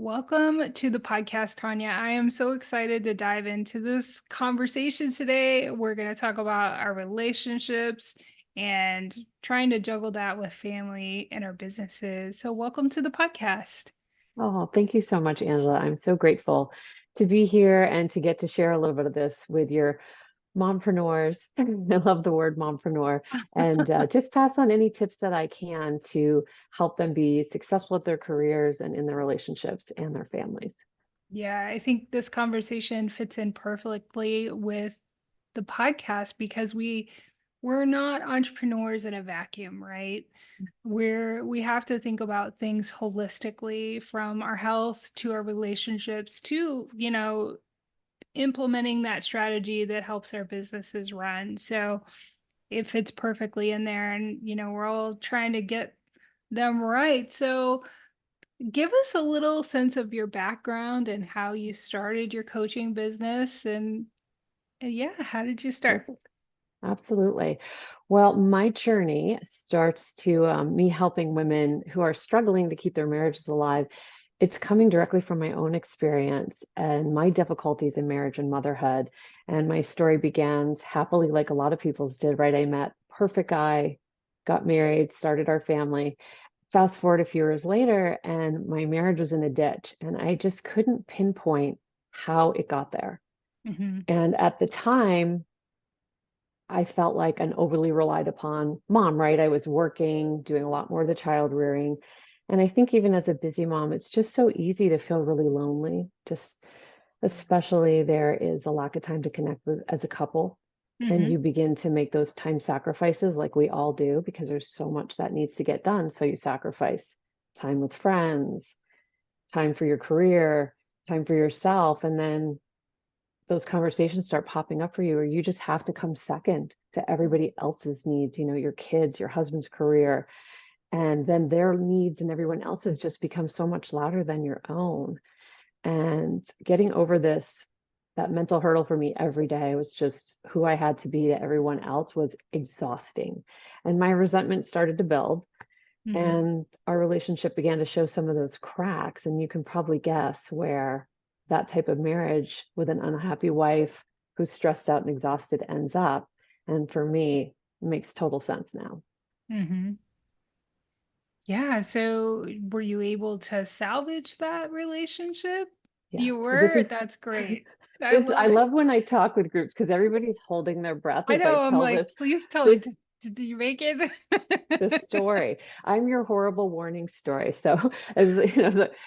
Welcome to the podcast, Tanya. I am so excited to dive into this conversation today. We're going to talk about our relationships and trying to juggle that with family and our businesses. So, welcome to the podcast. Oh, thank you so much, Angela. I'm so grateful to be here and to get to share a little bit of this with your mompreneurs. I love the word mompreneur. And just pass on any tips that I can to help them be successful at their careers and in their relationships and their families. Yeah, I think this conversation fits in perfectly with the podcast because we're not entrepreneurs in a vacuum, right? We have to think about things holistically, from our health to our relationships to, implementing that strategy that helps our businesses run. So it fits perfectly in there, and we're all trying to get them right. So give us a little sense of your background and how you started your coaching business, and yeah, how did you start? Perfect. Absolutely. Well, my journey starts to me helping women who are struggling to keep their marriages alive. It's coming directly from my own experience and my difficulties in marriage and motherhood. And my story began happily, like a lot of people's did, right? I met perfect guy, got married, started our family. Fast forward a few years later, and my marriage was in a ditch, and I just couldn't pinpoint how it got there. Hmm. And at the time, I felt like an overly relied upon mom, right? I was working, doing a lot more of the child rearing. And I think even as a busy mom, it's just so easy to feel really lonely, just especially there is a lack of time to connect with as a couple. And Hmm. you begin to make those time sacrifices like we all do because there's so much that needs to get done. So you sacrifice time with friends, time for your career, time for yourself. And then those conversations start popping up for you, or you just have to come second to everybody else's needs, your kids, your husband's career, and then their needs and everyone else's just become so much louder than your own. And getting over that mental hurdle for me every day was just who I had to be to everyone else was exhausting. And my resentment started to build, Hmm. and our relationship began to show some of those cracks. And you can probably guess where that type of marriage with an unhappy wife who's stressed out and exhausted ends up. And for me, it makes total sense now. Hmm. Yeah. So were you able to salvage that relationship? Yes. You This were? is That's great. I this I love it. love when I talk with groups because everybody's holding their breath I as I know. I'm tell like, this please tell me, this did you make it? this story. I'm your horrible warning story. So, as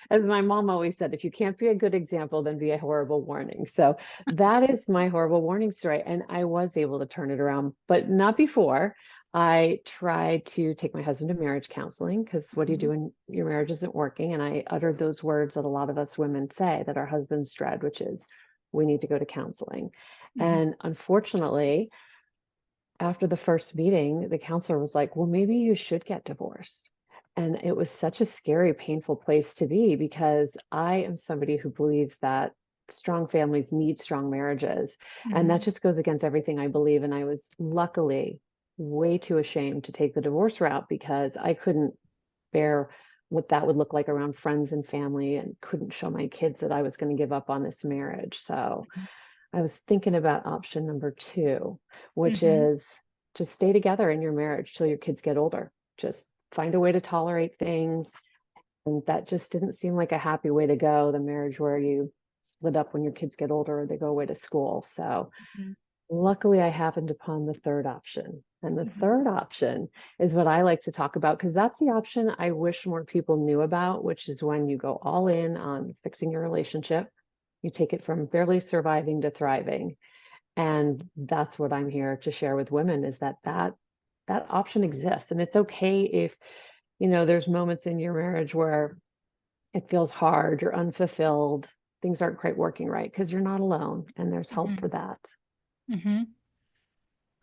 as my mom always said, if you can't be a good example, then be a horrible warning. So that is my horrible warning story, and I was able to turn it around, but not before. I tried to take my husband to marriage counseling because what do you do Mhm. when your marriage isn't working? And I uttered those words that a lot of us women say that our husbands dread, which is we need to go to counseling. Mhm. And unfortunately, after the first meeting, the counselor was like, well, maybe you should get divorced. And it was such a scary, painful place to be because I am somebody who believes that strong families need strong marriages. And that Mhm. just goes against everything I believe. And I was luckily way too ashamed to take the divorce route because I couldn't bear what that would look like around friends and family and couldn't show my kids that I was going to give up on this marriage. So I was thinking about option number two, which Mhm. is just stay together in your marriage till your kids get older. Just find a way to tolerate things. And that just didn't seem like a happy way to go, the marriage where you split up when your kids get older or they go away to school. So Mhm. luckily, I happened upon the third option. And the Mhm. third option is what I like to talk about because that's the option I wish more people knew about, which is when you go all in on fixing your relationship. You take it from barely surviving to thriving. And that's what I'm here to share with women is that option exists. And it's okay if, there's moments in your marriage where it feels hard, you're unfulfilled, things aren't quite working right because you're not alone and there's help for Mhm. that. Mhm.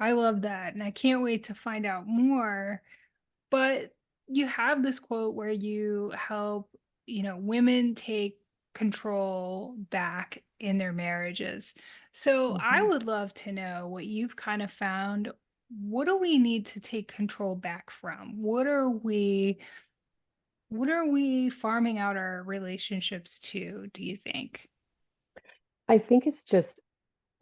I love that, and I can't wait to find out more. But you have this quote where you help, women take control back in their marriages. So I Mhm. would love to know what you've kind of found. What do we need to take control back from? What are we What are we farming out our relationships to, do you think? I think it's just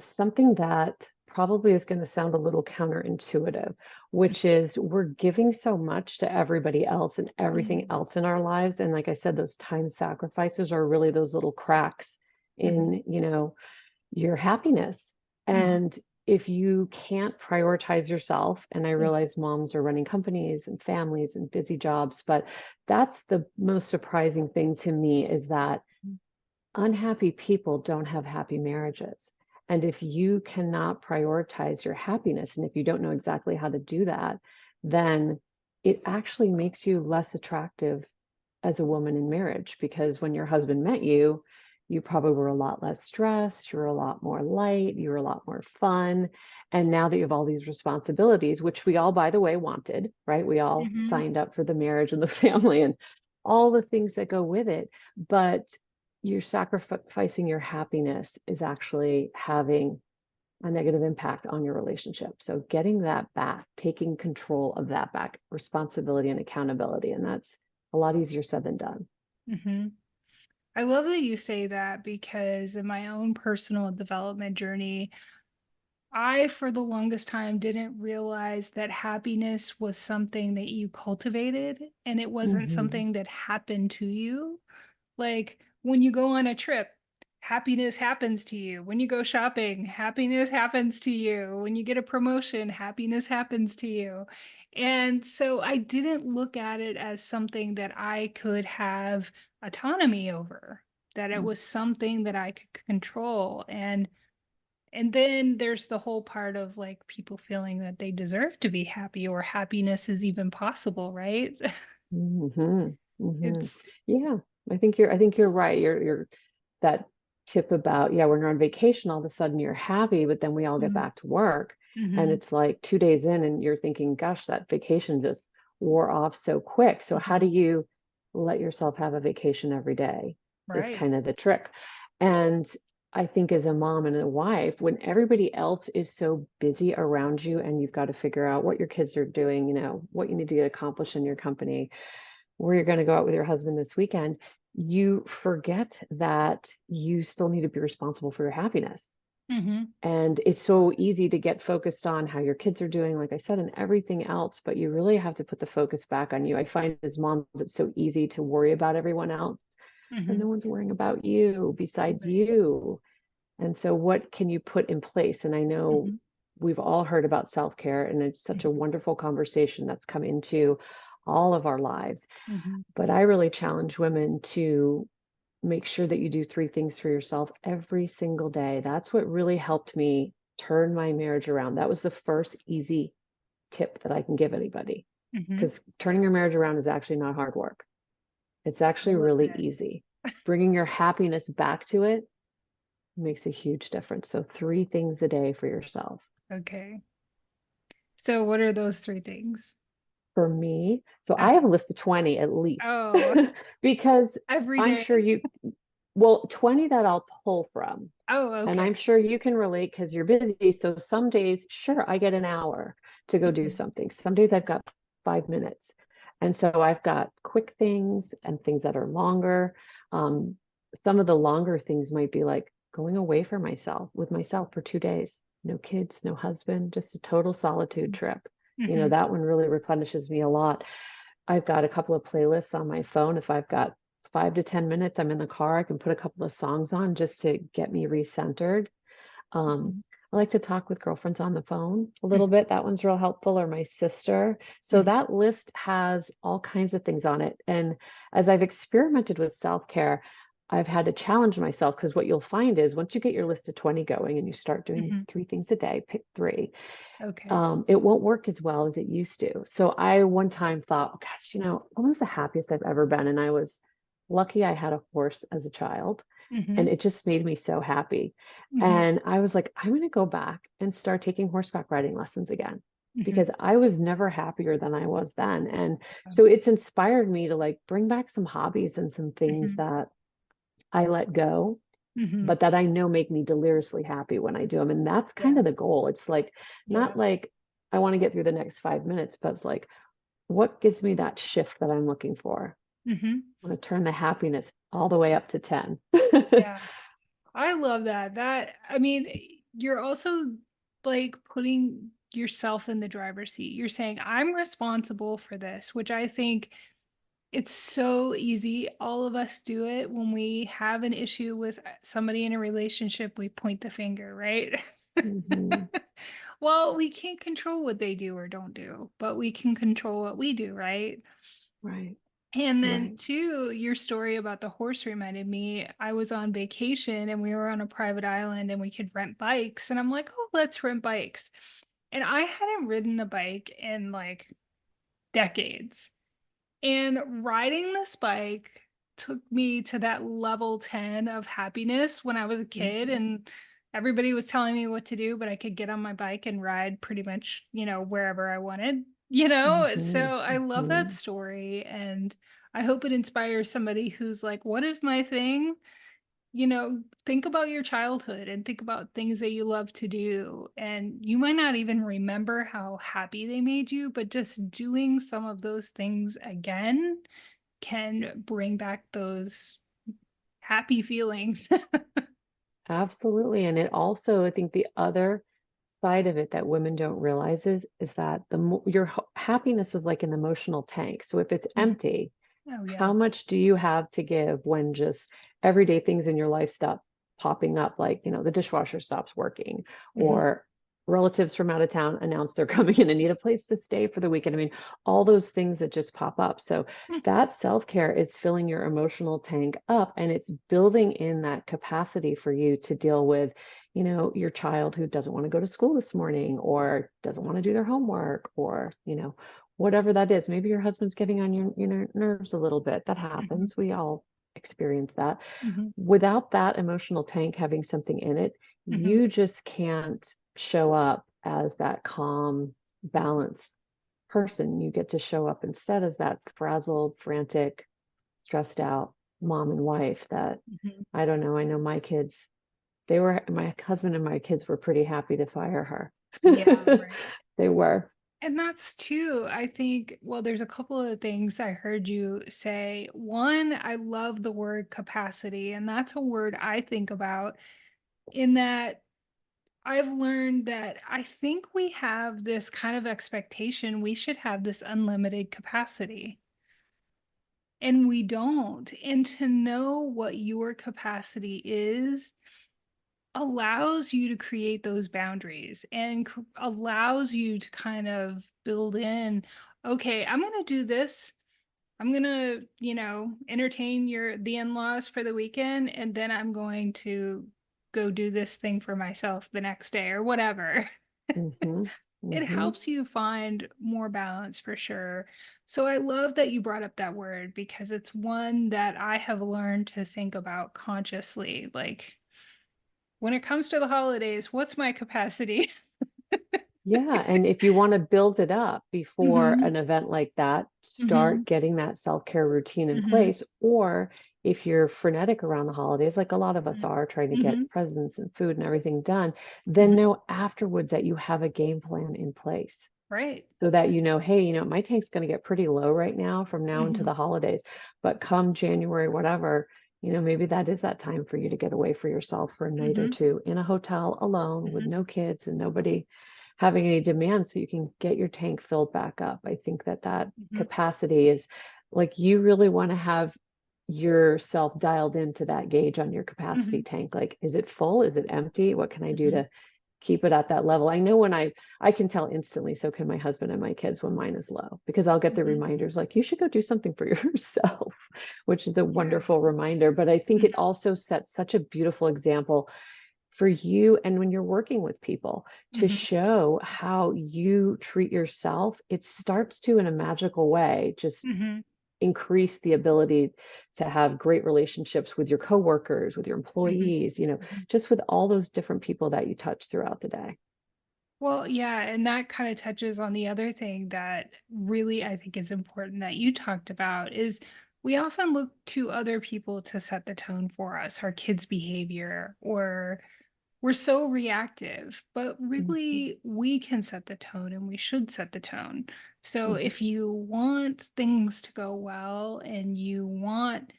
something that probably is going to sound a little counterintuitive, which is we're giving so much to everybody else and everything Mhm, else in our lives. And like I said, those time sacrifices are really those little cracks mhm, in, your happiness. mhm, And if you can't prioritize yourself, and I mhm, realize moms are running companies and families and busy jobs, but that's the most surprising thing to me is that unhappy people don't have happy marriages. And if you cannot prioritize your happiness, and if you don't know exactly how to do that, then it actually makes you less attractive as a woman in marriage because when your husband met you, you probably were a lot less stressed, you're a lot more light, you're a lot more fun. And now that you have all these responsibilities, which we all, by the way, wanted, right? We all mhm, signed up for the marriage and the family and all the things that go with it. But you're sacrificing your happiness is actually having a negative impact on your relationship. So getting that back, taking control of that back, responsibility and accountability. And that's a lot easier said than done. mhm. I love that you say that because in my own personal development journey, I, for the longest time, didn't realize that happiness was something that you cultivated and it wasn't Mhm. something that happened to you. Like when you go on a trip, happiness happens to you. When you go shopping, happiness happens to you. When you get a promotion, happiness happens to you. And so I didn't look at it as something that I could have autonomy over, that it was something that I could control. And then there's the whole part of like people feeling that they deserve to be happy or happiness is even possible, right? Mhm, mhm. It's Yeah, I think you're right. You're that tip about, yeah, when you're on vacation, all of a sudden you're happy, but then we all get mm, back to work, and mhm, it's like 2 days in and you're thinking, "Gosh, that vacation just wore off so quick." So how do mhm. you let yourself have a vacation every day is Right. kind of the trick. And I think as a mom and a wife, when everybody else is so busy around you and you've got to figure out what your kids are doing, what you need to get accomplished in your company, where you're going to go out with your husband this weekend, you forget that you still need to be responsible for your happiness. Mhm, And it's so easy to get focused on how your kids are doing, like I said, and everything else, but you really have to put the focus back on you. I find as moms, it's so easy to worry about everyone else, but no mhm. one's worrying about you besides Right. you. And so, what can you put in place? And I know Mhm, we've all heard about self care, and it's such a mhm, wonderful conversation that's come into all of our lives. mhm, But I really challenge women to make sure that you do 3 things for yourself every single day. That's what really helped me turn my marriage around. That was the first easy tip that I can give anybody, mhm. because turning your marriage around is actually not hard work. It's I actually love really this. easy. Bringing your happiness back to it makes a huge difference. So 3 things a day for yourself. Okay. So what are those 3 things? For me, so I Uh-huh. have a list of 20 at least, Oh, because every I'm day. sure well, 20 that I'll pull from. Oh, And okay. I'm sure you can relate because you're busy. So some days, sure, I get an hour to go do Mhm, something. Some days I've got 5 minutes. And so I've got quick things and things that are longer. Um, some of the longer things might be like going away for myself with myself for 2 days. No kids, no husband, just a total solitude mhm, trip. mhm, That one really replenishes me a lot. I've got a couple of playlists on my phone. If I've got 5 to 10 minutes, I'm in the car, I can put a couple of songs on just to get me recentered. Um, mhm, I like to talk with girlfriends on the phone a little mhm, bit. That one's real helpful, or my sister. So mhm, that list has all kinds of things on it. And as I've experimented with self-care, I've had to challenge myself because what you'll find is once you get your list of 20 going and you start doing mhm. 3 things a day, pick three, Okay. it won't work as well as it used to. So I one time thought, oh, gosh, what was the happiest I've ever been? And I was lucky I had a horse as a child, and Mhm, it just made me so happy. mhm, And I was like, I'm going to go back and start taking horseback riding lessons again mhm. because I was never happier than I was then. And so it's inspired me to like bring back some hobbies and some things Mhm, that I let go, mhm. but that I know make me deliriously happy when I do them. And that's kind Yeah, of the goal. It's like, not yeah. like I want to get through the next 5 minutes, but it's like, what gives me that shift that I'm looking for? Mhm. I want to turn the happiness all the way up to 10. Yeah. I love that. I mean, you're also like putting yourself in the driver's seat. You're saying, I'm responsible for this, which I think it's so easy. All of us do it when we have an issue with somebody in a relationship, we point the finger, right? Hmm. Well, we can't control what they do or don't do, but we can control what we do, right? Right. And then Right. too, your story about the horse reminded me, I was on vacation and we were on a private island and we could rent bikes. And I'm like, oh, let's rent bikes. And I hadn't ridden a bike in like decades. And riding this bike took me to that level 10 of happiness when I was a kid Hmm. and everybody was telling me what to do, but I could get on my bike and ride pretty much, wherever I wanted, you know? Hmm. So I love that Hmm. story and I hope it inspires somebody who's like, what is my thing? Think about your childhood and think about things that you love to do. And you might not even remember how happy they made you, but just doing some of those things again can bring back those happy feelings. Absolutely. And it also, I think the other side of it that women don't realize is that your happiness is like an emotional tank. So if it's Mhm. empty, Oh, how yeah. much do you have to give when just everyday things in your life stop popping up, like, the dishwasher stops working, Mhm. or relatives from out of town announce they're coming in and need a place to stay for the weekend? I mean, all those things that just pop up. So Mm. that self-care is filling your emotional tank up, and it's building in that capacity for you to deal with, your child who doesn't want to go to school this morning or doesn't want to do their homework, or, whatever that is. Maybe your husband's getting on your nerves a little bit. That Mhm. happens. We all experience that. Mhm. Without that emotional tank having something in it, Mhm. you just can't show up as that calm, balanced person. You get to show up instead as that frazzled, frantic, stressed out mom and wife that, Mhm. I don't know. I know my husband and my kids were pretty happy to fire Yeah, her. right. They were. And that's too, I think, well, there's a couple of things I heard you say. One, I love the word capacity, and that's a word I think about in that I've learned that I think we have this kind of expectation we should have this unlimited capacity, and we don't. And to know what your capacity is allows you to create those boundaries and allows you to kind of build in, okay, I'm going to do this. I'm going to, entertain the in-laws for the weekend and then I'm going to go do this thing for myself the next day or whatever. Mhm. It Mhm. helps you find more balance for sure. So I love that you brought up that word because it's one that I have learned to think about consciously. Like, when it comes to the holidays, what's my capacity? Yeah, and if you wanna build it up before Mhm. an event like that, start Mhm. getting that self-care routine in Mhm. place, or if you're frenetic around the holidays, like a lot of us Mhm. are, trying to get Mhm. presents and food and everything done, then Mhm. know afterwards that you have a game plan in place. Right. So that hey, my tank's gonna get pretty low right now from now into Mhm. the holidays, but come January, whatever, maybe that is that time for you to get away for yourself for a night or Mhm. two in a hotel alone with Mhm. no kids and nobody having any demands, so you can get your tank filled back up. I think that Mhm. capacity is, like, you really wanna have yourself dialed into that gauge on your capacity Mhm. tank. Like, is it full? Is it empty? What can I do Mhm. to keep it at that level? I know when I can tell instantly, so can my husband and my kids, when mine is low, because I'll get the Mhm. reminders like, you should go do something for yourself, which is a Yeah. wonderful reminder. But I think Mhm. it also sets such a beautiful example for you, and when you're working with people, to Mhm. show how you treat yourself. It starts to, in a magical way, just Mhm. increase the ability to have great relationships with your coworkers, with your Mhm. employees, Mhm. just with all those different people that you touch throughout the day. Well, yeah, and that kind of touches on the other thing that really I think is important that you talked about is we often look to other people to set the tone for us, our kids' behavior or we're so reactive, but Mhm, really we can set the tone and we should set the tone. So mhm. if you want things to go well and you want,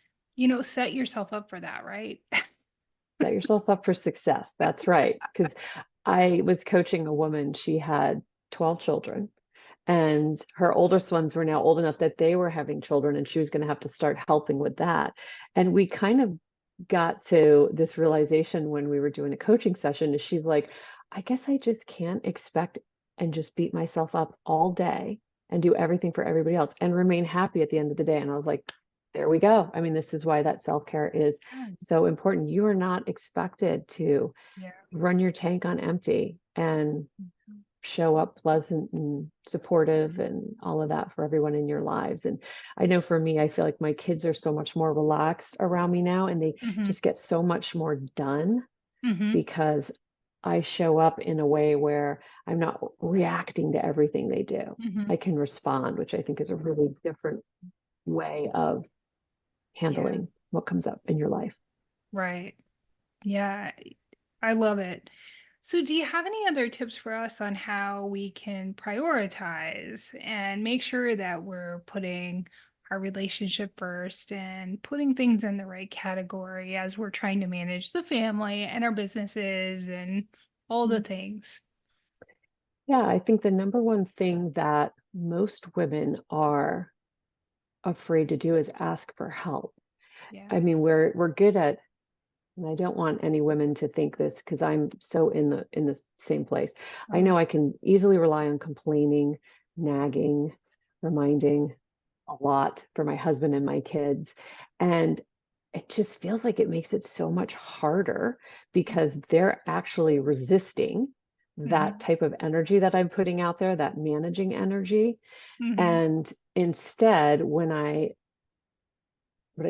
set yourself up for that, right? Set yourself up for success. That's right. Because I was coaching a woman, she had 12 children, and her oldest ones were now old enough that they were having children, and she was gonna have to start helping with that. And we kind of got to this realization when we were doing a coaching session, is she's like, "I guess I just can't expect and just beat myself up all day and do everything for everybody else and remain happy at the end of the day." And I was like, "There we go." I mean, this is why that self-care is Yeah. so important. You are not expected to Yeah. run your tank on empty and Mhm. show up pleasant and supportive and all of that for everyone in your lives. And I know for me, I feel like my kids are so much more relaxed around me now, and they Mhm. just get so much more done Mhm. because I show up in a way where I'm not reacting to everything they do. Mhm. I can respond, which I think is a really different way of Yeah. handling what comes up in your life. Right. Yeah. I love it. So, do you have any other tips for us on how we can prioritize and make sure that we're putting our relationship first and putting things in the right category as we're trying to manage the family and our businesses and all the Mm. things? Yeah, I think the number one thing that most women are afraid to do is ask for help. Yeah. I mean, we're good at, and I don't want any women to think this because I'm so in the same place. I Uh-huh. know I can easily rely on complaining, nagging, reminding a lot for my husband and my kids. And it just feels like it makes it so much harder because they're actually resisting that Hmm. type of energy that I'm putting out there, that managing energy. Hmm. And instead, what I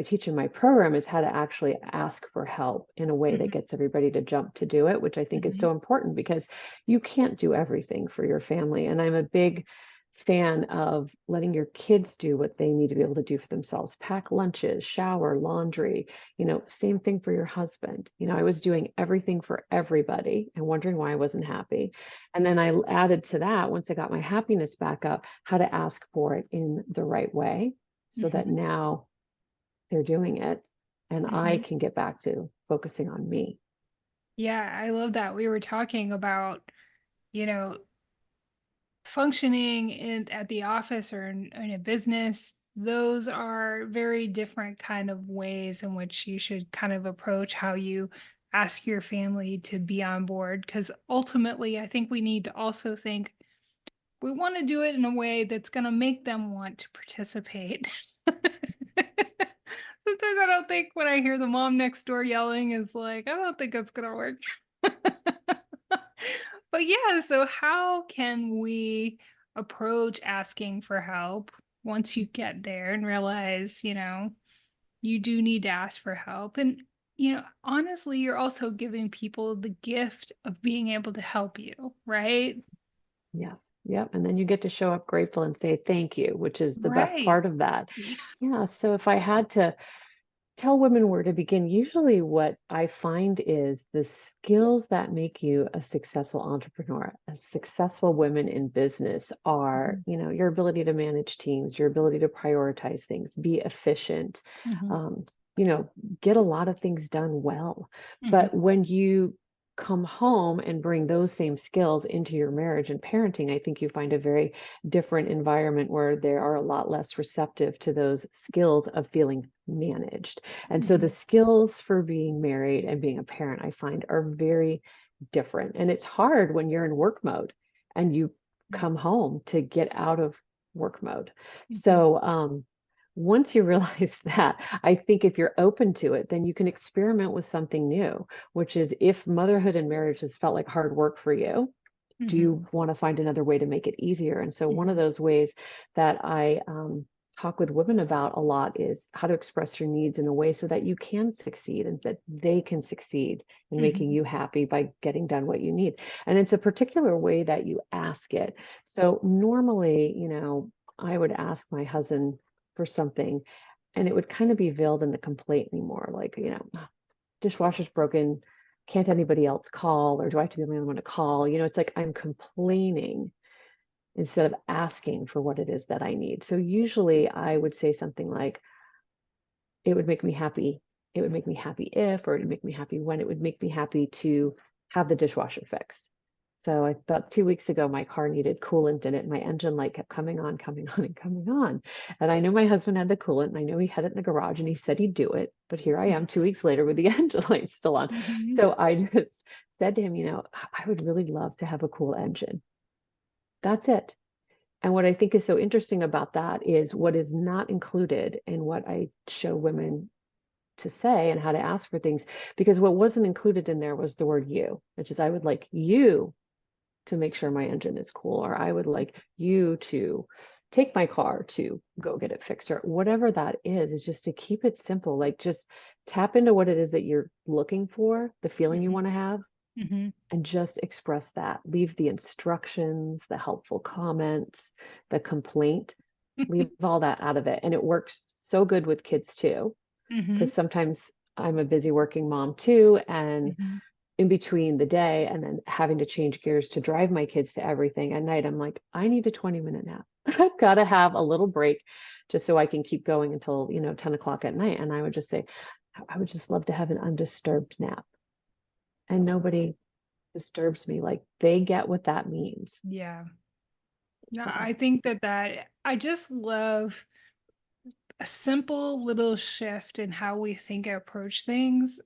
teach in my program is how to actually ask for help in a way that Hmm. gets everybody to jump to do it, which I think is Hmm. so important because you can't do everything for your family. And I'm a big fan of letting your kids do what they need to be able to do for themselves, pack lunches, shower, laundry, same thing for your husband. I was doing everything for everybody and wondering why I wasn't happy. And then I added to that, once I got my happiness back up, how to ask for it in the right way so that Hmm. now they're doing it, and I Hmm. can get back to focusing on me. Yeah, I love that. We were talking about, you know, functioning at the office or in a business. Those are very different kind of ways in which you should kind of approach how you ask your family to be on board, because ultimately I think we need to also think we want to do it in a way that's going to make them want to participate. Sometimes I don't think when I hear the mom next door yelling is like, I don't think it's going to work. But yeah, so how can we approach asking for help once you get there and realize, you do need to ask for help? And, honestly, you're also giving people the gift of being able to help you, right? Yes. Yep. And then you get to show up grateful and say thank you, which is the best Right. part of that. Yeah. So if I had to tell women where to begin, usually what I find is the skills that make you a successful entrepreneur, a successful women in business are, Mhm. your ability to manage teams, your ability to prioritize things, be efficient, Mhm. um, you know, get a lot of things done well. Mhm. But when you come home and bring those same skills into your marriage and parenting, I think you find a very different environment where they are a lot less receptive to those skills of feeling managed. And so the Mhm. skills for being married and being a parent, I find, are very different. And it's hard when you're in work mode and you Yeah. come home to get out of work mode. Mhm. So once you realize that, I think if you're open to it, then you can experiment with something new, which is if motherhood and marriage has felt like hard work for you, do Mhm. you want to find another way to make it easier? And so one of Mhm. those ways that I talk with women about a lot is how to express your needs in a way so that you can succeed and that they can succeed in making Mhm. you happy by getting done what you need. And it's a particular way that you ask it. So normally, I would ask my husband for something and it would kind of be veiled in the complaint anymore, like, "Ah, dishwasher's broken, can't anybody else call, or do I have to be the only one to call? It's like I'm complaining instead of asking for what it is that I need. So usually I would say something like, it would make me happy. It would make me happy if, or it would make me happy when. It would make me happy to have the dishwasher fixed. So about 2 weeks ago, my car needed coolant in it, and my engine light kept coming on, coming on, and coming on. And I knew my husband had the coolant, and I know he had it in the garage, and he said he'd do it. But here I am 2 weeks later with the engine light still on. Mhm. So I just said to him, I would really love to have a cool engine. That's it. And what I think is so interesting about that is what is not included in what I show women to say and how to ask for things. Because what wasn't included in there was the word you, which is, I would like you to make sure my engine is cool, or I would like you to take my car to go get it fixed, or whatever that is just to keep it simple. Like, just tap into what it is that you're looking for, the feeling you Mhm. want to have, Mhm. and just express that. Leave the instructions, the helpful comments, the complaint, leave all that out of it. And it works so good with kids too, Mhm. because sometimes I'm a busy working mom too. And Mhm. in between the day and then having to change gears to drive my kids to everything at night, I'm like, I need a 20-minute nap. I've got to have a little break just so I can keep going until, 10 o'clock at night. And I would just say, I would just love to have an undisturbed nap. And nobody disturbs me. Like, they get what that means. Yeah. No, So, I think that I just love a simple little shift in how we think and approach things.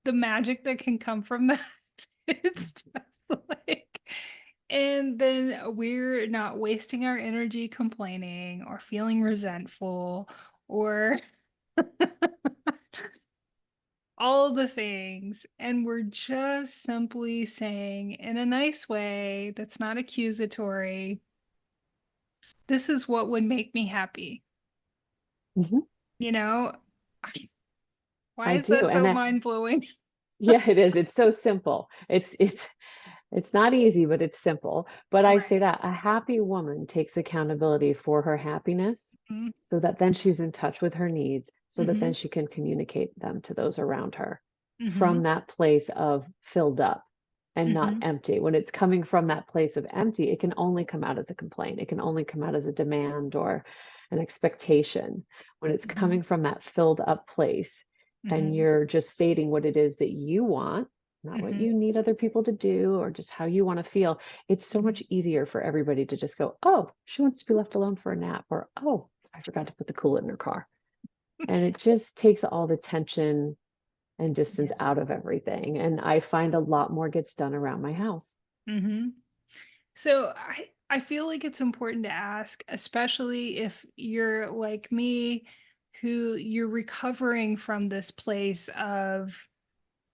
The magic that can come from that. It's just like, and then we're not wasting our energy complaining or feeling resentful or all the things. And we're just simply saying in a nice way that's not accusatory, this is what would make me happy. mhm, You know, why I is do. that And so I, mind blowing? yeah, it is. It's so simple. It's not easy, but it's simple. But I say Right. that a happy woman takes accountability for her happiness, Mhm. so that then she's in touch with her needs, so that then Mhm. she can communicate them to those around her from Mhm. that place of filled up and not Mhm. empty. When it's coming from that place of empty, it can only come out as a complaint. It can only come out as a demand or an expectation. When it's Mhm. coming from that filled up place and Mhm. you're just stating what it is that you want, not what Mhm. you need other people to do or just how you want to feel, it's so Mhm. much easier for everybody to just go, oh, she wants to be left alone for a nap, or oh, I forgot to put the coolant in her car. And it just takes all the tension and distance Yeah. out of everything. And I find a lot more gets done around my house. Mhm. So I feel like it's important to ask, especially if you're like me, who you're recovering from this place of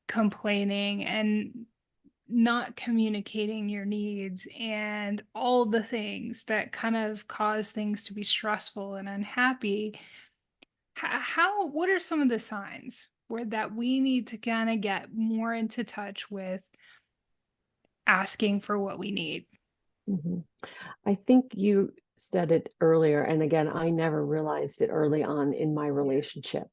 complaining and not communicating your needs and all the things that kind of cause things to be stressful and unhappy. What are some of the signs where that we need to kind of get more into touch with asking for what we need? Mhm. I think you said it earlier. And again, I never realized it early on in my relationship.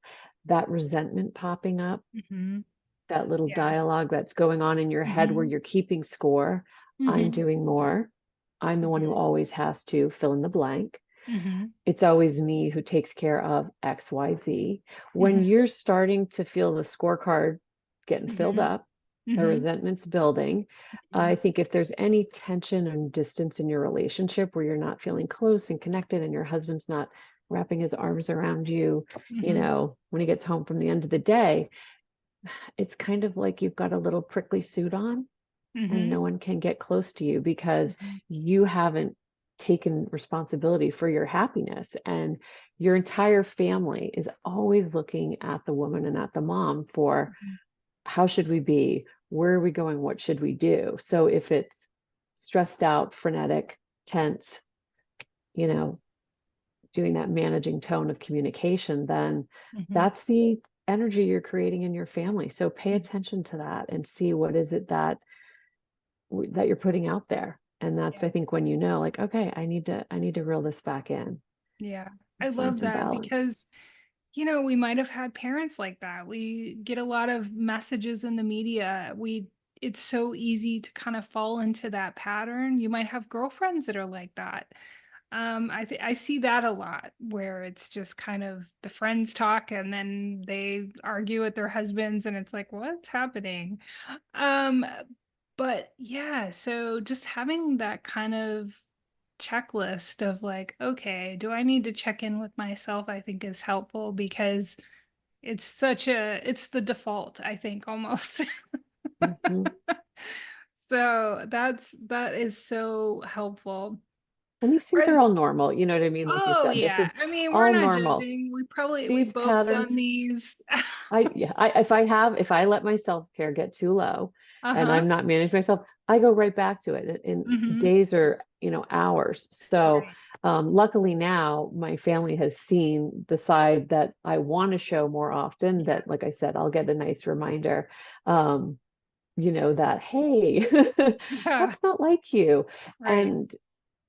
That resentment popping up, Mhm. that little Yeah. dialogue that's going on in your head where Mhm. you're keeping score. I'm Mhm. doing more. I'm the one who Mhm. always has to fill in the blank. Mhm. It's always me who takes care of XYZ. When Mhm. you're starting to feel the scorecard getting filled Mhm. up, the Mhm. resentment's building, Mhm. I think if there's any tension and distance in your relationship where you're not feeling close and connected and your husband's not wrapping his arms around you, Mhm. when he gets home from the end of the day, it's kind of like you've got a little prickly suit on and Mhm. no one can get close to you because Mhm. you haven't taken responsibility for your happiness. And your entire family is always looking at the woman and at the mom for, Mhm. how should we be? Where are we going? What should we do? So if it's stressed out, frenetic, tense, you know, doing that managing tone of communication, then Mhm. that's the energy you're creating in your family. So pay Mhm. attention to that and see what is it that you're putting out there. And that's, Yeah. I think, when like, okay, I need to reel this back in Yeah. and I find love some that balance. because We might have had parents like that. We get a lot of messages in the media. It's so easy to kind of fall into that pattern. You might have girlfriends that are like that. I see that a lot where it's just kind of the friends talk and then they argue with their husbands and it's like, what's happening? Um, but yeah, so just having that kind of checklist of like, okay, do I need to check in with myself? I think is helpful because it's the default, I think, almost. Mhm. So that is so helpful. And these things are Are all normal, you know what I mean? Like you Oh, said, this yeah. is I mean, we're all not normal. judging. We've These both done patterns, these. if I let my self-care get too low and Uh-huh. I'm not managing myself, I go right back to it in Mhm. days or, hours. So, Right. luckily now my family has seen the side that I want to show more often Yeah. that, like I said, I'll get a nice reminder, um, that, hey, Yeah. that's not like you. Right. And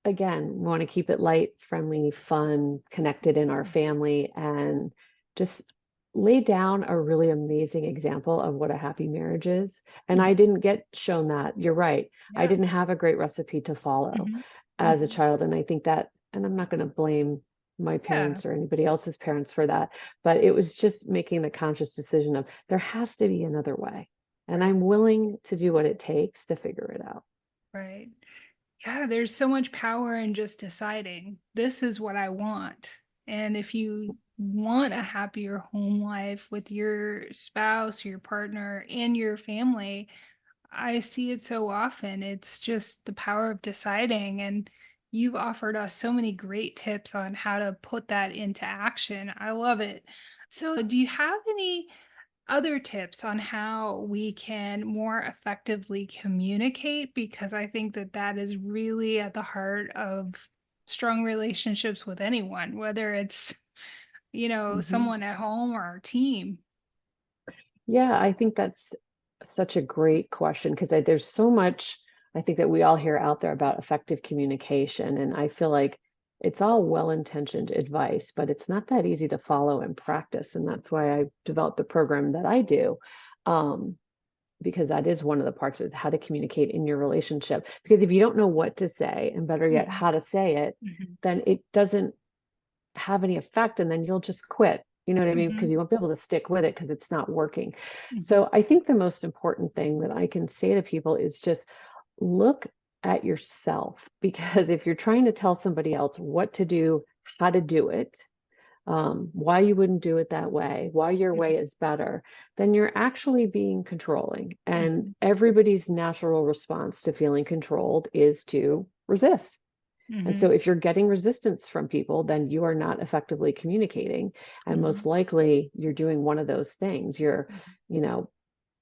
again, we want to keep it light, friendly, fun, connected in our family, and just lay down a really amazing example of what a happy marriage is. And I Mhm. didn't get shown that. You're right. I Yeah. didn't have a great recipe to follow Mhm. as a Mhm. child. And I think that, and I'm not going to blame my Yeah. parents or anybody else's parents for that, but it was just making the conscious decision of there has to be another way. And Right. I'm willing to do what it takes to figure it out. Right. Yeah, there's so much power in just deciding this is what I want. And if you want a happier home life with your spouse, your partner, and your family, I see it so often. It's just the power of deciding. And you've offered us so many great tips on how to put that into action. I love it. So, do you have any other tips on how we can more effectively communicate? Because I think that that is really at the heart of strong relationships with anyone, whether it's, Mhm. someone at home or our team. Yeah, I think that's such a great question because there's so much I think that we all hear out there about effective communication. And I feel like it's all well-intentioned advice, but it's not that easy to follow and practice. And that's why I developed the program that I do. Um, because that is one of the parts of it is how to communicate in your relationship. Because if you don't know what to say, and better yet, Mhm, how to say it, mhm, then it doesn't have any effect and then you'll just quit. You know what I mean? Because mhm, you won't be able to stick with it because it's not working. mhm, So I think the most important thing that I can say to people is just look at yourself because if you're trying to tell somebody else what to do, how to do it, why you wouldn't do it that way, why your way mhm, is better, then you're actually being controlling. And mhm, everybody's natural response to feeling controlled is to resist. And so mhm, if you're getting resistance from people, then you are not effectively communicating. And most mhm, likely you're doing one of those things. You're, mhm, you know,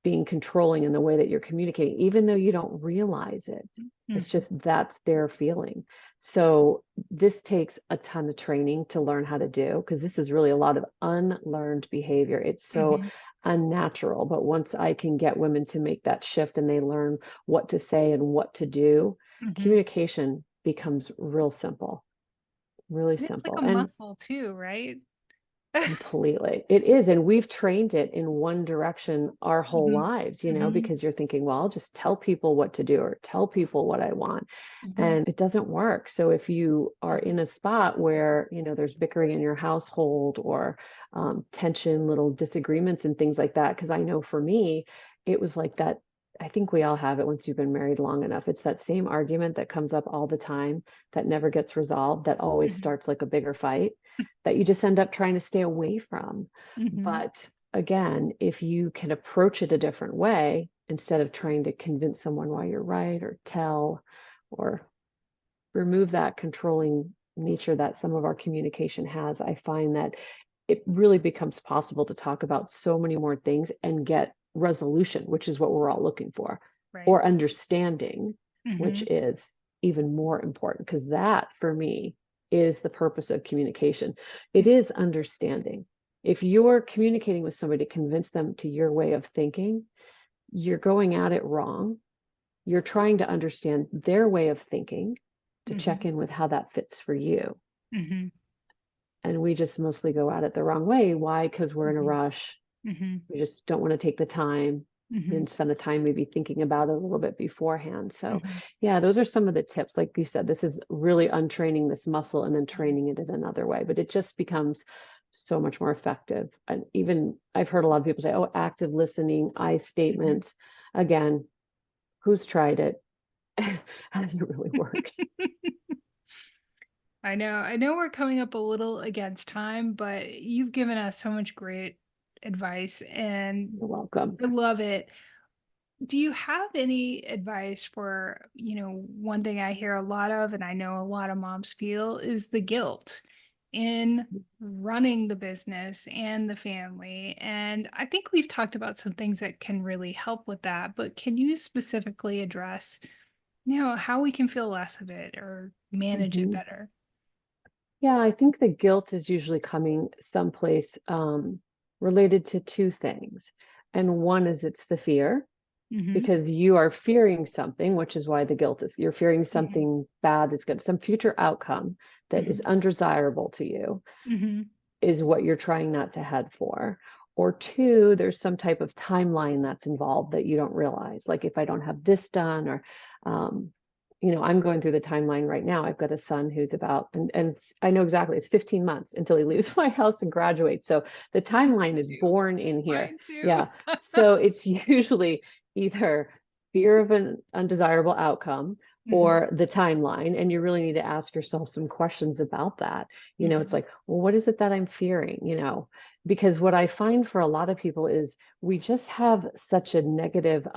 being controlling in the way that you're communicating, even though you don't realize it. It's mhm, just that's their feeling. So this takes a ton of training to learn how to do because this is really a lot of unlearned behavior. It's so mhm, unnatural. But once I can get women to make that shift and they learn what to say and what to do, mhm. communication becomes real simple, really And it's like simple. a And muscle too, right? completely. It is, and we've trained it in one direction our whole Mhm, lives, mhm, because you're thinking, well, I'll just tell people what to do or tell people what I want. mhm, And it doesn't work. So if you are in a spot where, there's bickering in your household or tension, little disagreements and things like that, because I know for me, it was like that. I think we all have it once you've been married long enough. It's that same argument that comes up all the time that never gets resolved, that always mhm, starts like a bigger fight that you just end up trying to stay away from. mhm, But again, if you can approach it a different way, instead of trying to convince someone why you're right or tell or remove that controlling nature that some of our communication has, I find that it really becomes possible to talk about so many more things and get resolution, which is what we're all looking for, right. or understanding, which Mhm, is even more important because that for me is the purpose of communication. It is understanding. If you're communicating with somebody to convince them to your way of thinking, you're going at it wrong. You're trying to understand their way of thinking to check mhm, in with how that fits for you. mhm. and we just mostly go at it the wrong way. Why? Because we're in a Mhm. rush. Mhm. We just don't want to take the time Mhm. and spend the time maybe thinking about it a little bit beforehand. So, Mhm. yeah, those are some of the tips. Like you said, this is really untraining this muscle and then Mhm. training it in another way, but it just becomes so much more effective. And even I've heard a lot of people say, oh, active listening, I Mhm. statements. Again, who's tried it? Hasn't really worked. I know we're coming up a little against time, but you've given us so much great advice and You're welcome. I love it. Do you have any advice for, one thing I hear a lot of, and I know a lot of moms feel, is the guilt in running the business and the family. And I think we've talked about some things that can really help with that, but can you specifically address, how we can feel less of it or manage it Mhm. better? Yeah, I think the guilt is usually coming someplace related to two things. And one is it's the fear Mm-hmm. because you are fearing something, which is why the guilt is you're fearing Mm-hmm. something bad is good, some future outcome that is Mm-hmm. undesirable to you Mm-hmm. is what you're trying not to head for. Or two, there's some type of timeline that's involved that you don't realize. Like if I don't have this done, or, um, I'm going through the timeline right now. I've got a son who's about, and I know exactly it's 15 months until he leaves my house and graduates. So the timeline is Too. born in here. Mine too. Yeah. So it's usually either fear of an undesirable outcome Mm-hmm. or the timeline. And you really need to ask yourself some questions about that. It's Mm-hmm. like, well, what is it that I'm fearing? Because what I find for a lot of people is we just have such a negative,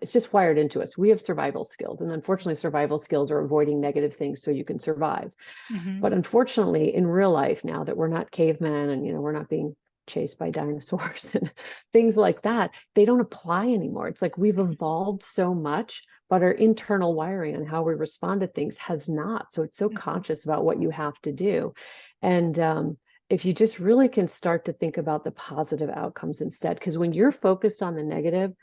it's just wired into us. We have survival skills. And unfortunately, survival skills are avoiding negative things so you can survive. Mm-hmm. But unfortunately, in real life, now that we're not cavemen and we're not being chased by dinosaurs and things like that, they don't apply anymore. It's like we've evolved so much, but our internal wiring on how we respond to things has not. So it's so Mm-hmm. conscious about what you have to do. And if you just really can start to think about the positive outcomes instead, because when you're focused on the negative,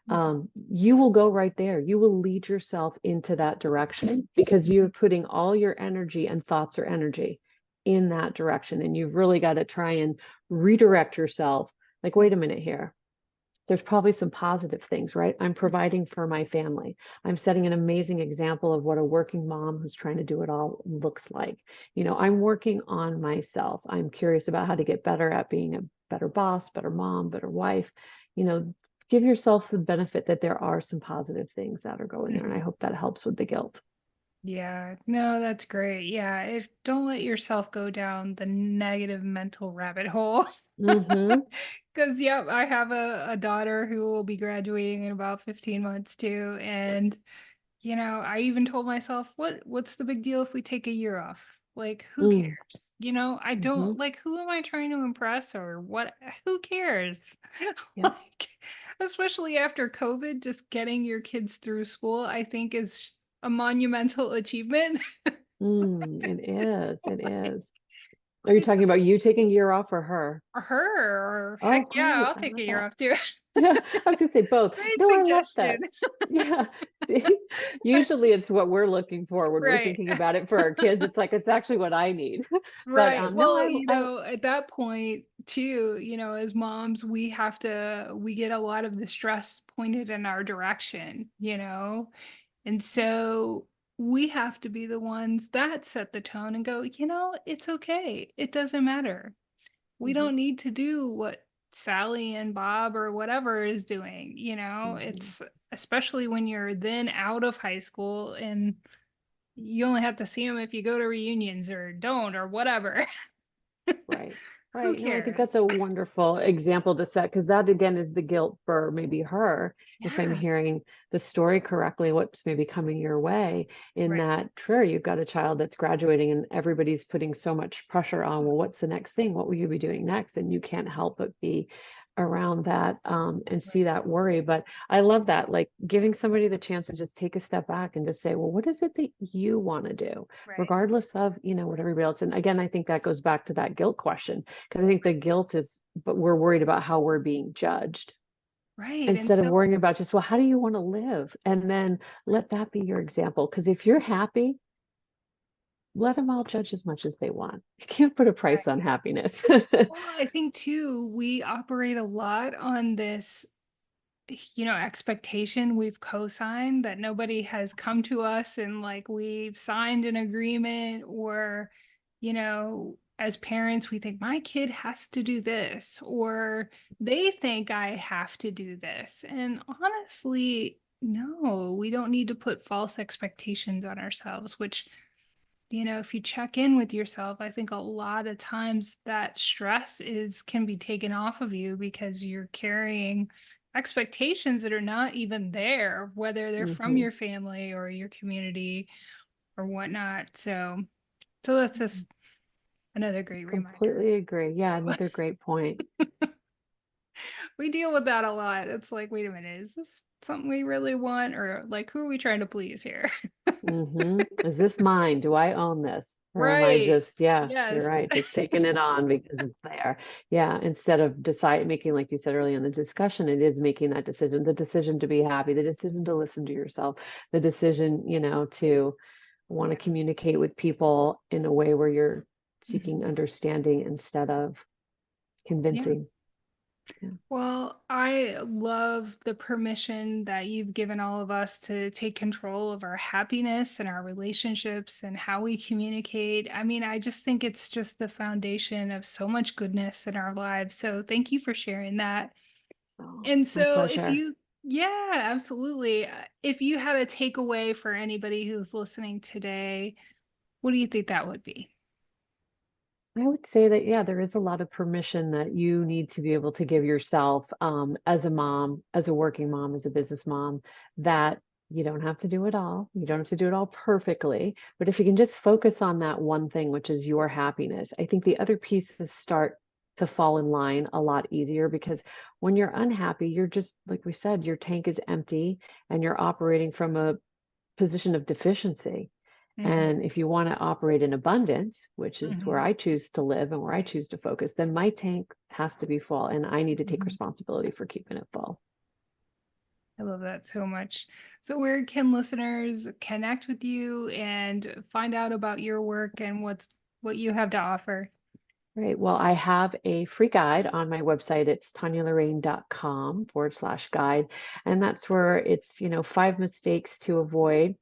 Mm-hmm. you will go right there. You will lead yourself into that direction because you're putting all your energy and thoughts or energy in that direction. And you've really got to try and redirect yourself. Like, wait a minute here. There's probably some positive things, right? I'm providing for my family. I'm setting an amazing example of what a working mom who's trying to do it all looks like. I'm working on myself. I'm curious about how to get better at being a better boss, better mom, better wife. You know, give yourself the benefit that there are some positive things that are going there. And I Mm-hmm. hope that helps with the guilt. Yeah, no, that's great. Yeah, if don't let yourself go down the negative mental rabbit hole. Mm-hmm. Because, yep, I have a daughter who will be graduating in about 15 months too. And, I even told myself, what's the big deal if we take a year off? Like, who Mm. cares? I Mm-hmm. don't like who am I trying to impress or what? Who cares? Yep. Like, especially after COVID, just getting your kids through school, I think is a monumental achievement. It is. It Like, is. Are you talking about you taking a year off or her? or her, or Oh, heck yeah, great. I'll I take love a year that. off too. Yeah, I was gonna say both. Great No, I love suggestion. that. Yeah. See, usually it's what we're looking for when we're Right. thinking about it for our kids. It's like it's actually what I need. But Right. no, Well, I at that point too, as moms, we get a lot of the stress pointed in our direction. And so we have to be the ones that set the tone and go, it's okay. It doesn't matter. We mhm, don't need to do what Sally and Bob or whatever is doing. mhm, It's especially when you're then out of high school and you only have to see them if you go to reunions or don't or whatever. right. Who Right. No, I think that's cares? a wonderful example to set because that again is the guilt for maybe her, if I'm Yeah. hearing the story correctly, what's maybe coming your way in Right. that sure, you've got a child that's graduating and everybody's putting so much pressure on, well, what's the next thing? What will you be doing next? And you can't help but be around that and Right. see that worry. But I love that, like giving somebody the chance to just take a step back and just say, well, what is it that you want to do, Right. regardless of, what everybody else. And again, I think that goes back to that guilt question, because I think the guilt is, but we're worried about how we're being judged Right. And instead of so worrying about just, well, how do you want to live? And then let that be your example. Because if you're happy, let them all judge as much as they want. You can't put a price on Right. happiness. Well, I think too, we operate a lot on this, expectation we've co-signed that nobody has come to us and like we've signed an agreement or, as parents, we think my kid has to do this or they think I have to do this. And honestly, no, we don't need to put false expectations on ourselves, which if you check in with yourself, I think a lot of times that stress is can be taken off of you because you're carrying expectations that are not even there, whether they're from Mhm. your family or your community or whatnot. So that's just another great reminder. Completely agree. Yeah, another great point. We deal with that a lot. It's like, wait a minute, is this something we really want? Or like, who are we trying to please here? Is this mine? Do I own this? Or am I Right. just, yeah, you're Yes. right, just taking it on because it's there. Yeah, instead of making, like you said earlier in the discussion, it is making that decision, the decision to be happy, the decision to listen to yourself, the decision, to want to communicate with people in a way where you're Mhm. seeking understanding instead of Yeah. convincing. Yeah. Well, I love the permission that you've given all of us to take control of our happiness and our relationships and how we communicate. I mean, I just think it's just the foundation of so much goodness in our lives. So thank you for sharing that. Oh, And my so, pleasure. yeah, absolutely. If you had a takeaway for anybody who's listening today, what do you think that would be? I would say that, yeah, there is a lot of permission that you need to be able to give yourself as a mom, as a working mom, as a business mom, that you don't have to do it all. You don't have to do it all perfectly. But if you can just focus on that one thing, which is your happiness, I think the other pieces start to fall in line a lot easier because when you're unhappy, you're just, like we said, your tank is empty and you're operating from a position of deficiency. Mhm, And if you want to operate in abundance, which is where mhm, I choose to live and where I choose to focus, then my tank has to be full and I need to take mhm. responsibility for keeping it full. I love that so much. So, where can listeners connect with you and find out about your work and what you have to offer? Right. Well, I have a free guide on my website. It's tanyalorraine.com/guide. And that's where it's, 5 mistakes to avoid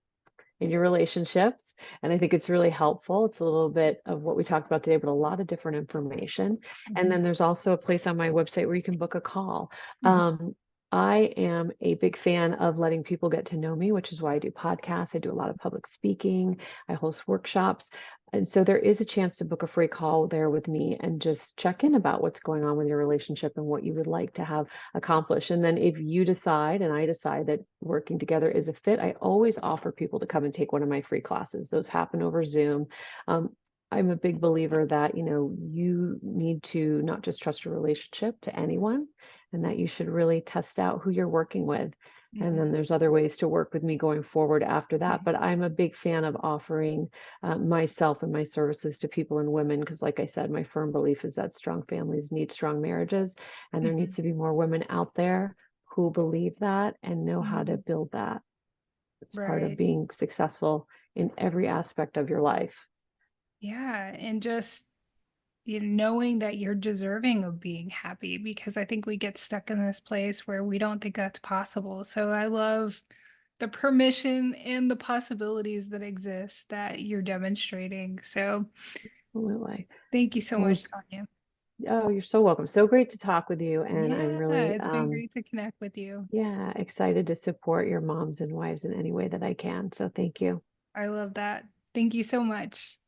in your relationships. And I think it's really helpful. It's a little bit of what we talked about today, but a lot of different information. And Mhm, then there's also a place on my website where you can book a call. mhm, Um, I am a big fan of letting people get to know me, which is why I do podcasts. I do a lot of public speaking. I host workshops. And so there is a chance to book a free call there with me and just check in about what's going on with your relationship and what you would like to have accomplished. And then if you decide and I decide that working together is a fit, I always offer people to come and take one of my free classes. Those happen over Zoom. Um, I'm a big believer that, you need to not just trust a relationship to anyone and that you should really test out who you're working with. And mhm, then there's other ways to work with me going forward after that. mhm, But I'm a big fan of offering myself and my services to people and women because, like I said, my firm belief is that strong families need strong marriages. And there mhm, needs to be more women out there who believe that and know how to mhm. build that. It's part of Right. being successful in every aspect of your life. Yeah. And just knowing that you're deserving of being happy because I think we get stuck in this place where we don't think that's possible. So I love the permission and the possibilities that exist that you're demonstrating. So Absolutely. thank you so Well, much, Tanya. you're so welcome. So great to talk with you. And I'm Yeah, really, it's been great to connect with you. yeah, excited to support your moms and wives in any way that I can. So thank you. I love that. Thank you so much.